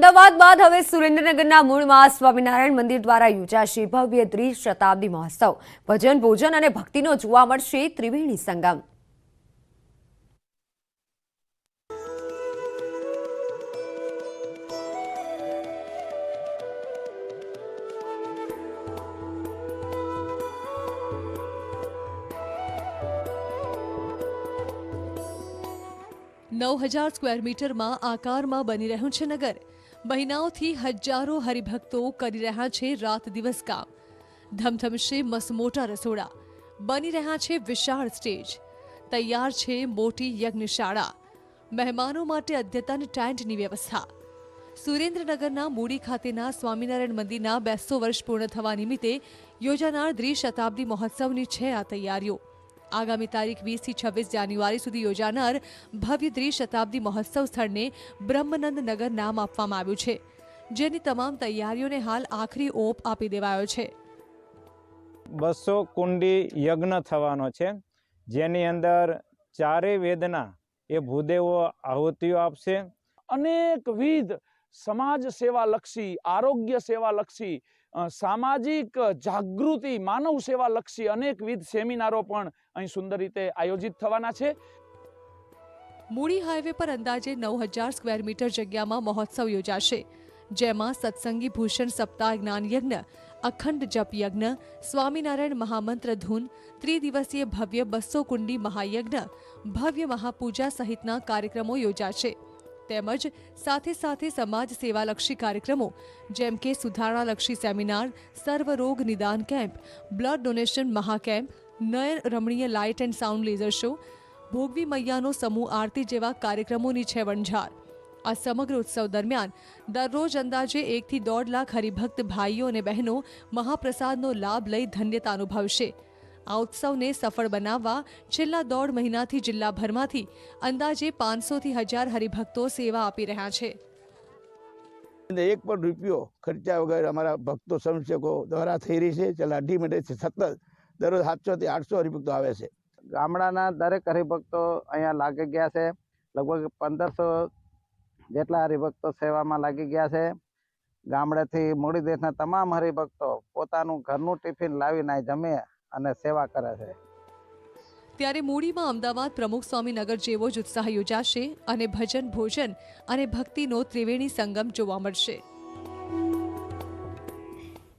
અમદાવાદ બાદ હવે સુરેન્દ્રનગરના મૂળમાં સ્વામિનારાયણ મંદિર દ્વારા યોજાશે ભવ્ય દ્વિશતાબ્દી મહોત્સવ। ભજન, ભોજન અને ભક્તિનો જોવા મળશે ત્રિવેણી સંગમ। नौ 9,000 स्क्वेर मीटर में आकार में बनी રહ્યું છે નગર। મહિનાઓથી હજારો હરિભક્તો કરી રહ્યા છે રાત દિવસ કામ। ધમધમશે મસમોટા રસોડા, બની રહ્યા છે વિશાળ સ્ટેજ, તૈયાર છે મોટી યજ્ઞશાળા, મહેમાનો માટે અદ્યતન ટેન્ટની વ્યવસ્થા। સુરેન્દ્રનગરના મૂડી ખાતેના સ્વામિનારાયણ મંદિરના 200 વર્ષ પૂર્ણ થવા નિમિત્તે યોજાનાર દ્વિશતાબ્દી મહોત્સવની છે આ તૈયારીઓ। આગામી તારીખ 20 થી 26 જાન્યુઆરી સુધી યોજાનાર ભવ્ય દ્વિશતાબ્દી મહોત્સવ સ્થળને બ્રહ્મનંદ નગર નામ આપવામાં આવ્યું છે, જેની તમામ તૈયારીઓને હાલ આખરી ઓપ આપી દેવાયો છે। 200 કુંડી યજ્ઞ થવાનો છે, જેની અંદર ચારેય વેદના એ ભૂદેવો આહુતિઓ આપશે। અનેકવિધ સમાજ સેવા લક્ષી, આરોગ્ય સેવા લક્ષી, સામાજિક જાગૃતિ, માનવ સેવા લક્ષી અનેકવિધ સેમિનારો પણ અહીં સુંદર રીતે આયોજિત થવાના છે। મૂડી હાઈવે પર અંદાજે 9,000 સ્ક્વેર મીટર જગ્યામાં મહોત્સવ યોજાશે, જેમાં સત્સંગી ભૂષણ સપ્તાહ જ્ઞાન યજ્ઞ, અખંડ જપ યજ્ઞ, સ્વામિનારાયણ મહામંત્ર ધૂન, ત્રિદિવસીય ભવ્ય 200 કુંડી મહાયજ્ઞ, ભવ્ય મહાપૂજા સહિતના કાર્યક્રમો યોજાશે। તેમજ સાથે સાથે સમાજ સેવાલક્ષી કાર્યક્રમો જેમ કે સુધારણાલક્ષી સેમિનાર, સર્વરોગ નિદાન કેમ્પ, બ્લડ ડોનેશન મહાકેમ્પ, નયન રમણીય light and sound laser show, ભોગવી મૈયાનો સમૂહ આરતી જેવા કાર્યક્રમોની છે વણઝાર। આ સમગ્ર ઉત્સવ દરમિયાન દરરોજ અંદાજે 1 થી 1.5 લાખ હરિભક્ત ભાઈઓ અને બહેનો મહાપ્રસાદનો લાભ લઈ ધન્યતા અનુભવશે। આ ઉત્સવને સફળ બનાવવા છેલ્લા 1.5 મહિનાથી જિલ્લાભરમાંથી અંદાજે 500 થી 1000 હરિભક્તો સેવા આપી રહ્યા છે। एक પણ રૂપિયો ખર્ચા વગર અમારા ભક્તો સ્વયંસેવકો દ્વારા થઈ રહી છે। છેલ્લા 2 મહિનાથી સતત દરરોજ 700 થી 800 હરિભક્તો આવે છે। ગામડાના દરેક હરિભક્તો અહીંયા લાગી ગયા છે। લગભગ 1500 જેટલા હરિભક્તો સેવામાં લાગી ગયા છે। ગામડેથી મૂડી દેશના તમામ હરિભક્તો પોતાનું ઘરનું ટિફિન લાવીને જમે અને સેવા કરે છે। ત્યારે મૂડીમાં અમદાવાદ પ્રમુખ સ્વામીનગર જેવો જ ઉત્સાહ યોજાશે અને ભજન, ભોજન અને ભક્તિનો ત્રિવેણી સંગમ જોવા મળશે।